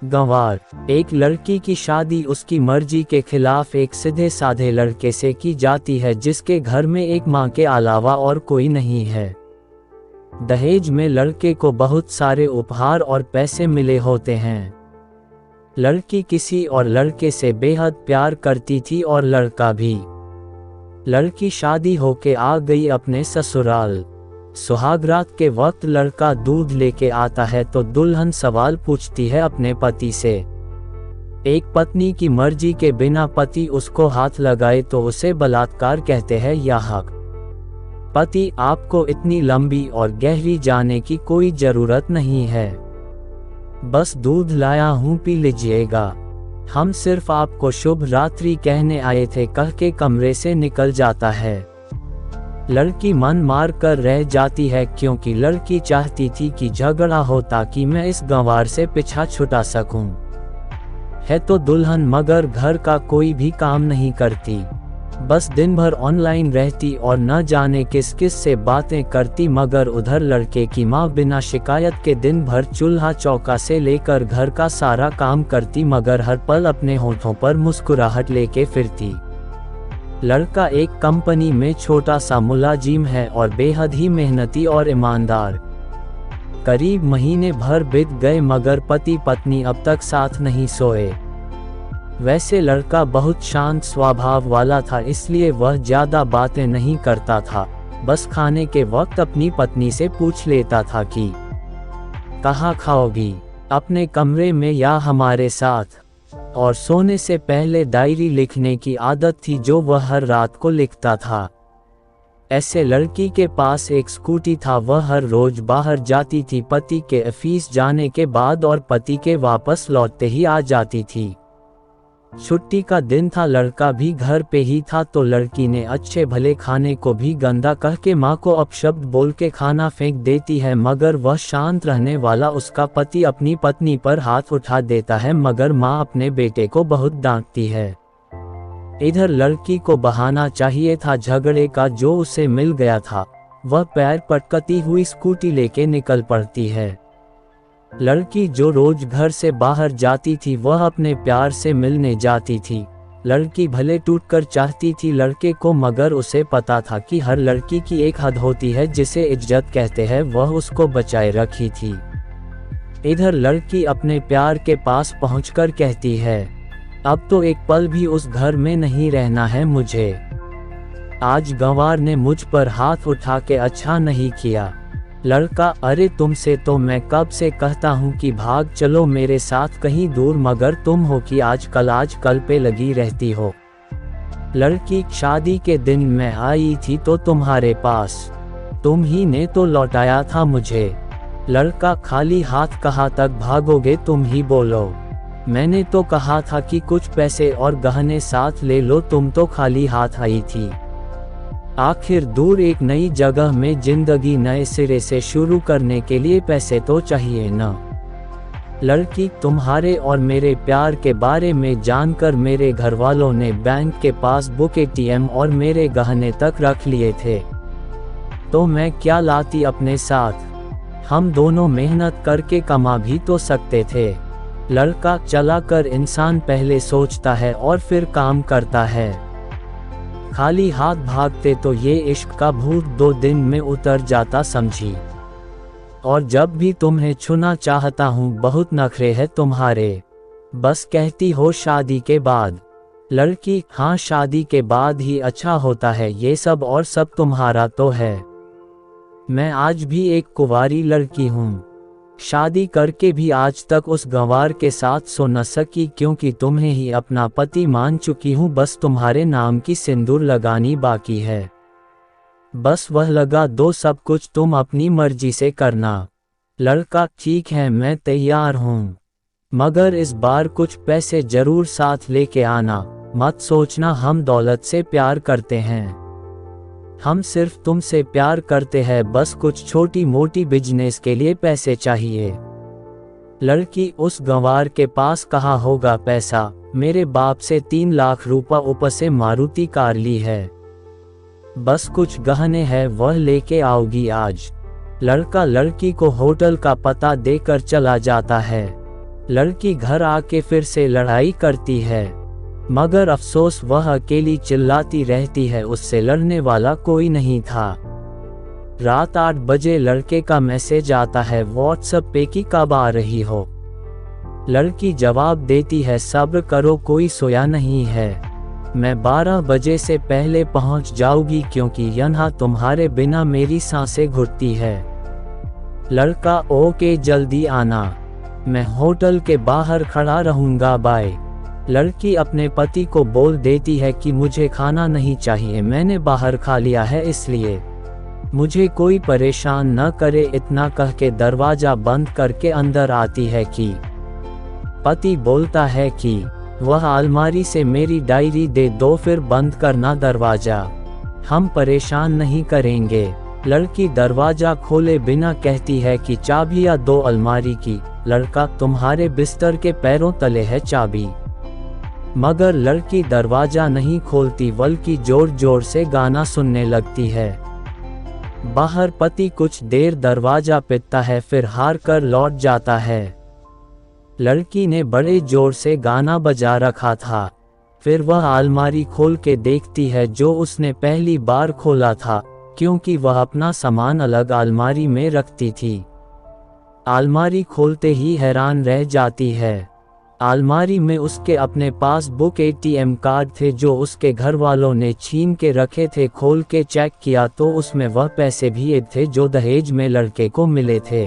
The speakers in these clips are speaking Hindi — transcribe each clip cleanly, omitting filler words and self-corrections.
गंवार। एक लड़की की शादी उसकी मर्जी के खिलाफ एक सीधे साधे लड़के से की जाती है जिसके घर में एक माँ के अलावा और कोई नहीं है। दहेज में लड़के को बहुत सारे उपहार और पैसे मिले होते हैं। लड़की किसी और लड़के से बेहद प्यार करती थी और लड़का भी। लड़की शादी होके आ गई अपने ससुराल। सुहागरात के वक्त लड़का दूध लेके आता है तो दुल्हन सवाल पूछती है अपने पति से। एक पत्नी की मर्जी के बिना पति उसको हाथ लगाए तो उसे बलात्कार कहते हैं या हक। पति, आपको इतनी लंबी और गहरी जाने की कोई जरूरत नहीं है, बस दूध लाया हूँ पी लीजिएगा, हम सिर्फ आपको शुभ रात्रि कहने आए थे कह के कमरे से निकल जाता है। लड़की मन मार कर रह जाती है क्योंकि लड़की चाहती थी कि झगड़ा हो ताकि मैं इस गंवार से पीछा छुटा सकूं। है तो दुल्हन मगर घर का कोई भी काम नहीं करती, बस दिन भर ऑनलाइन रहती और न जाने किस किस से बातें करती। मगर उधर लड़के की माँ बिना शिकायत के दिन भर चूल्हा चौका से लेकर घर का सारा काम करती मगर हर पल अपने होठों पर मुस्कुराहट लेके फिरती। लड़का एक कंपनी में छोटा सा मुलाजिम है और बेहद ही मेहनती और ईमानदार। करीब महीने भर बीत गए मगर पति पत्नी अब तक साथ नहीं सोए। वैसे लड़का बहुत शांत स्वभाव वाला था इसलिए वह ज्यादा बातें नहीं करता था, बस खाने के वक्त अपनी पत्नी से पूछ लेता था कि कहाँ खाओगी, अपने कमरे में या हमारे साथ। और सोने से पहले डायरी लिखने की आदत थी जो वह हर रात को लिखता था। ऐसे लड़की के पास एक स्कूटी था, वह हर रोज बाहर जाती थी पति के ऑफिस जाने के बाद और पति के वापस लौटते ही आ जाती थी। छुट्टी का दिन था, लड़का भी घर पे ही था तो लड़की ने अच्छे भले खाने को भी गंदा कह के माँ को अपशब्द बोल के खाना फेंक देती है मगर वह शांत रहने वाला उसका पति अपनी पत्नी पर हाथ उठा देता है मगर माँ अपने बेटे को बहुत डांटती है। इधर लड़की को बहाना चाहिए था झगड़े का जो उसे मिल गया था। वह पैर पटकती हुई स्कूटी लेके निकल पड़ती है। लड़की जो रोज घर से बाहर जाती थी वह अपने प्यार से मिलने जाती थी। लड़की भले टूटकर चाहती थी लड़के को मगर उसे पता था कि हर लड़की की एक हद होती है जिसे इज्जत कहते हैं, वह उसको बचाए रखी थी। इधर लड़की अपने प्यार के पास पहुंचकर कहती है, अब तो एक पल भी उस घर में नहीं रहना है मुझे। आज गंवार ने मुझ पर हाथ उठा के अच्छा नहीं किया। लड़का, अरे तुमसे तो मैं कब से कहता हूँ कि भाग चलो मेरे साथ कहीं दूर मगर तुम हो कि आज कल पे लगी रहती हो। लड़की, शादी के दिन मैं आई थी तो तुम्हारे पास, तुम ही ने तो लौटाया था मुझे। लड़का, खाली हाथ कहाँ तक भागोगे, तुम ही बोलो। मैंने तो कहा था कि कुछ पैसे और गहने साथ ले लो, तुम तो खाली हाथ आई थी। आखिर दूर एक नई जगह में जिंदगी नए सिरे से शुरू करने के लिए पैसे तो चाहिए न। लड़की, तुम्हारे और मेरे प्यार के बारे में जानकर मेरे घर वालों ने बैंक के पासबुक, एटीएम और मेरे गहने तक रख लिए थे, तो मैं क्या लाती अपने साथ। हम दोनों मेहनत करके कमा भी तो सकते थे। लड़का, चला कर इंसान पहले सोचता है और फिर काम करता है। खाली हाथ भागते तो ये इश्क का भूत 2 दिन में उतर जाता समझी। और जब भी तुम्हें छूना चाहता हूँ बहुत नखरे है तुम्हारे, बस कहती हो शादी के बाद। लड़की, हाँ शादी के बाद ही अच्छा होता है ये सब और सब तुम्हारा तो है। मैं आज भी एक कुंवारी लड़की हूँ, शादी करके भी आज तक उस गंवार के साथ सो न सकी क्योंकि तुम्हें ही अपना पति मान चुकी हूँ, बस तुम्हारे नाम की सिंदूर लगानी बाकी है। बस वह लगा दो, सब कुछ तुम अपनी मर्जी से करना। लड़का, ठीक है मैं तैयार हूँ, मगर इस बार कुछ पैसे जरूर साथ लेके आना। मत सोचना हम दौलत से प्यार करते हैं, हम सिर्फ तुमसे प्यार करते हैं, बस कुछ छोटी मोटी बिजनेस के लिए पैसे चाहिए। लड़की, उस गंवार के पास कहाँ होगा पैसा, मेरे बाप से 3 लाख रुपए ऊपर से मारुति कार ली है, बस कुछ गहने हैं वह लेके आओगी आज। लड़का लड़की को होटल का पता देकर चला जाता है। लड़की घर आके फिर से लड़ाई करती है, मगर अफसोस वह अकेली चिल्लाती रहती है, उससे लड़ने वाला कोई नहीं था। रात 8 बजे लड़के का मैसेज आता है व्हाट्सएप पे कि कब आ रही हो। लड़की जवाब देती है सब्र करो, कोई सोया नहीं है, मैं 12 बजे से पहले पहुंच जाऊंगी क्योंकि यहाँ तुम्हारे बिना मेरी सांसें घुटती है। लड़का ओके जल्दी आना, मैं होटल के बाहर खड़ा रहूंगा, बाय। लड़की अपने पति को बोल देती है कि मुझे खाना नहीं चाहिए, मैंने बाहर खा लिया है, इसलिए मुझे कोई परेशान न करे। इतना कह के दरवाजा बंद करके अंदर आती है कि पति बोलता है कि वह अलमारी से मेरी डायरी दे दो, फिर बंद करना दरवाजा, हम परेशान नहीं करेंगे। लड़की दरवाजा खोले बिना कहती है कि चाबियां दो अलमारी की। लड़का तुम्हारे बिस्तर के पैरों तले है चाबी। मगर लड़की दरवाजा नहीं खोलती बल्कि जोर जोर से गाना सुनने लगती है। बाहर पति कुछ देर दरवाजा पीटता है, फिर हार कर लौट जाता है। लड़की ने बड़े जोर से गाना बजा रखा था। फिर वह अलमारी खोल के देखती है जो उसने पहली बार खोला था, क्योंकि वह अपना सामान अलग अलमारी में रखती थी। अलमारी खोलते ही हैरान रह जाती है। अलमारी में उसके अपने पासबुक ATM कार्ड थे जो उसके घर वालों ने छीन के रखे थे। खोल के चेक किया तो उसमें वह पैसे भी थे जो दहेज में लड़के को मिले थे,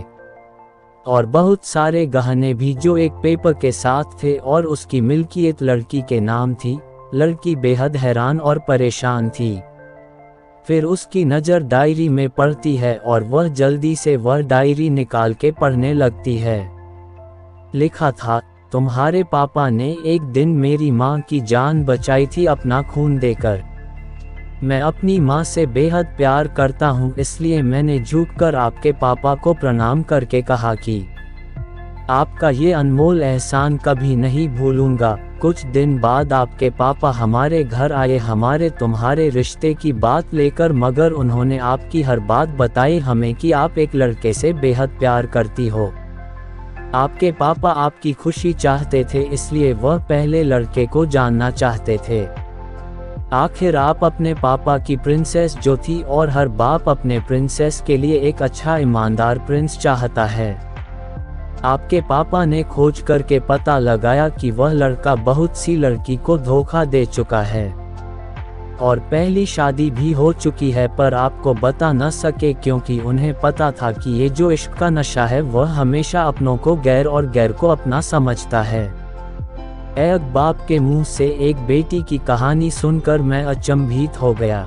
और बहुत सारे गहने भी जो एक पेपर के साथ थे और उसकी मिल्कियत लड़की के नाम थी। लड़की बेहद हैरान और परेशान थी। फिर उसकी नज़र डायरी में पड़ती है और वह जल्दी से वह डायरी निकाल के पढ़ने लगती है। लिखा था, तुम्हारे पापा ने एक दिन मेरी माँ की जान बचाई थी अपना खून देकर। मैं अपनी माँ से बेहद प्यार करता हूँ, इसलिए मैंने झुककर आपके पापा को प्रणाम करके कहा कि आपका ये अनमोल एहसान कभी नहीं भूलूंगा। कुछ दिन बाद आपके पापा हमारे घर आए हमारे तुम्हारे रिश्ते की बात लेकर, मगर उन्होंने आपकी हर बात बताई हमें कि आप एक लड़के से बेहद प्यार करती हो। आपके पापा आपकी खुशी चाहते थे, इसलिए वह पहले लड़के को जानना चाहते थे। आखिर आप अपने पापा की प्रिंसेस जो थी, और हर बाप अपने प्रिंसेस के लिए एक अच्छा ईमानदार प्रिंस चाहता है। आपके पापा ने खोज करके पता लगाया कि वह लड़का बहुत सी लड़की को धोखा दे चुका है और पहली शादी भी हो चुकी है, पर आपको बता न सके क्योंकि उन्हें पता था कि ये जो इश्क का नशा है वह हमेशा अपनों को गैर और गैर को अपना समझता है। एक बाप के मुंह से एक बेटी की कहानी सुनकर मैं अचंभित हो गया।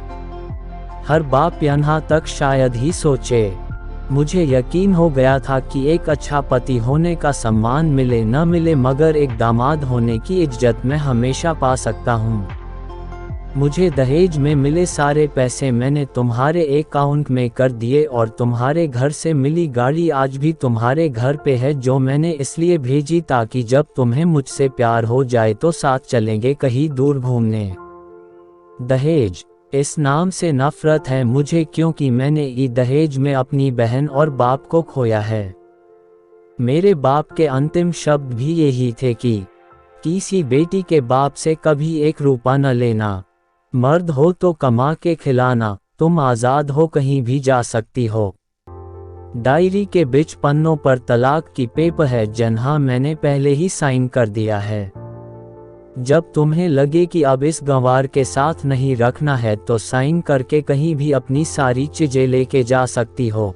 हर बाप यहाँ तक शायद ही सोचे। मुझे यकीन हो गया था कि एक अच्छा पति होने का सम्मान मिले न मिले, मगर एक दामाद होने की इज्जत मैं हमेशा पा सकता हूँ। मुझे दहेज में मिले सारे पैसे मैंने तुम्हारे अकाउंट में कर दिए, और तुम्हारे घर से मिली गाड़ी आज भी तुम्हारे घर पे है, जो मैंने इसलिए भेजी ताकि जब तुम्हें मुझसे प्यार हो जाए तो साथ चलेंगे कहीं दूर घूमने। दहेज, इस नाम से नफरत है मुझे, क्योंकि मैंने ये दहेज में अपनी बहन और बाप को खोया है। मेरे बाप के अंतिम शब्द भी यही थे कि किसी बेटी के बाप से कभी 1 रुपया न लेना। मर्द हो तो कमा के खिलाना, तुम आज़ाद हो कहीं भी जा सकती हो। डायरी के बीच पन्नों पर तलाक की पेपर है, जहाँ मैंने पहले ही साइन कर दिया है। जब तुम्हें लगे कि अब इस गंवार के साथ नहीं रखना है तो साइन करके कहीं भी अपनी सारी चीजें लेके जा सकती हो।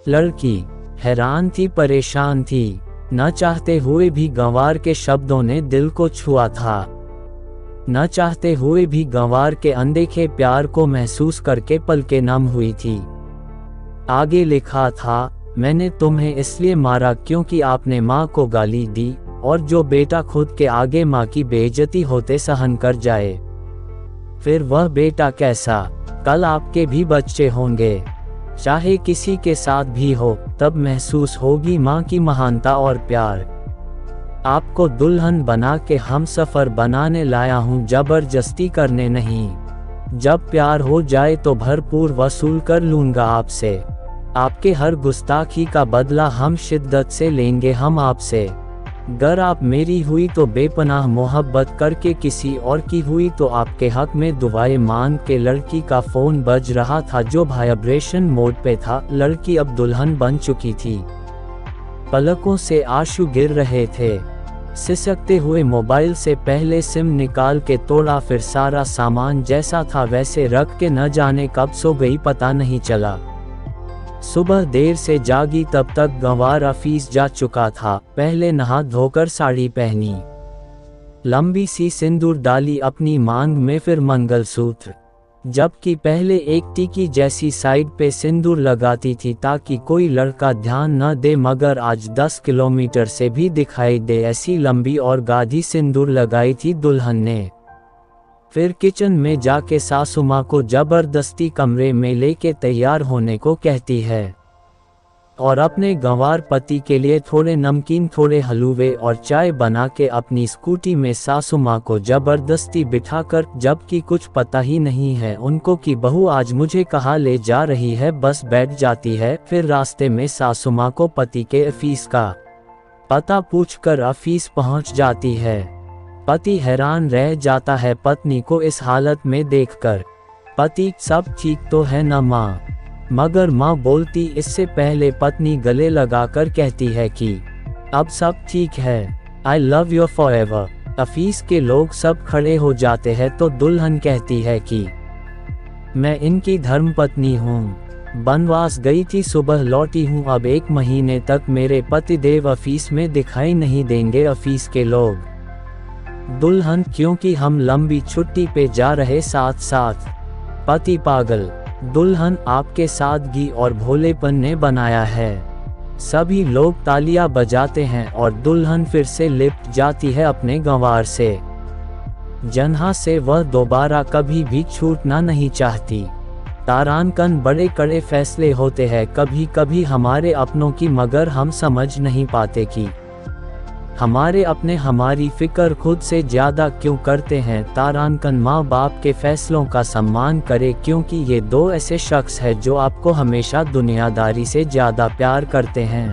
लड़की हैरान थी, परेशान थी, न चाहते हुए भी गंवार के शब्दों ने दिल को छुआ था। न चाहते हुए भी गंवार के अनदेखे प्यार को महसूस करके पलकें नम हुई थी। आगे लिखा था, मैंने तुम्हें इसलिए मारा क्योंकि आपने माँ को गाली दी, और जो बेटा खुद के आगे माँ की बेइज्जती होते सहन कर जाए, फिर वह बेटा कैसा। कल आपके भी बच्चे होंगे, चाहे किसी के साथ भी हो, तब महसूस होगी माँ की महानता और प्यार। आपको दुल्हन बना के हम सफ़र बनाने लाया हूँ, जबरदस्ती करने नहीं। जब प्यार हो जाए तो भरपूर वसूल कर लूँगा आपसे। आपके हर गुस्ताखी का बदला हम शिद्दत से लेंगे हम आपसे। गर आप मेरी हुई तो बेपनाह मोहब्बत करके किसी और की हुई तो आपके हक में दुआएं मांग के लड़की का फ़ोन बज रहा था जो वाइब्रेशन मोड पे था। लड़की अब दुल्हन बन चुकी थी। पलकों से आंसू गिर रहे थे। सिसकते हुए मोबाइल से पहले सिम निकाल के तोड़ा, फिर सारा सामान जैसा था वैसे रख के न जाने कब सो गई पता नहीं चला। सुबह देर से जागी तब तक गंवार ऑफिस जा चुका था। पहले नहा धोकर साड़ी पहनी, लंबी सी सिंदूर डाली अपनी मांग में, फिर मंगलसूत्र। जबकि पहले एक टीकी जैसी साइड पे सिंदूर लगाती थी ताकि कोई लड़का ध्यान न दे, मगर आज 10 किलोमीटर से भी दिखाई दे ऐसी लंबी और गाढ़ी सिंदूर लगाई थी दुल्हन ने। फिर किचन में जाके सासू माँ को जबरदस्ती कमरे में लेके तैयार होने को कहती है और अपने गंवार पति के लिए थोड़े नमकीन, थोड़े हलवे और चाय बना के अपनी स्कूटी में सासू माँ को जबरदस्ती बिठाकर, जबकि कुछ पता ही नहीं है उनको कि बहू आज मुझे कहाँ ले जा रही है, बस बैठ जाती है। फिर रास्ते में सासू माँ को पति के ऑफिस का पता पूछकर ऑफिस पहुँच जाती है। पति हैरान रह जाता है पत्नी को इस हालत में देखकर। पति, सब ठीक तो है ना माँ? मगर माँ बोलती इससे पहले पत्नी गले लगाकर कहती है कि अब सब ठीक है, I love you forever. Office के लोग सब खड़े हो जाते हैं तो दुल्हन कहती है कि मैं इनकी धर्मपत्नी हूँ, बनवास गई थी, सुबह लौटी हूँ, अब 1 महीने तक मेरे पतिदेव ऑफिस में दिखाई नहीं देंगे ऑफिस के लोग। दुल्हन, क्योंकि हम लंबी छुट्टी पे जा रहे साथ साथ। पति, पागल। दुल्हन, आपके सादगी और भोलेपन ने बनाया है। सभी लोग तालियां बजाते हैं और दुल्हन फिर से लिपट जाती है अपने गंवार से, जहाँ से वह दोबारा कभी भी छूटना नहीं चाहती। तारांकन बड़े कड़े फैसले होते हैं कभी कभी हमारे अपनों की, मगर हम समझ नहीं पाते कि हमारे अपने हमारी फिक्र खुद से ज़्यादा क्यों करते हैं। तारांकन माँ बाप के फैसलों का सम्मान करे, क्योंकि ये 2 ऐसे शख्स हैं जो आपको हमेशा दुनियादारी से ज़्यादा प्यार करते हैं।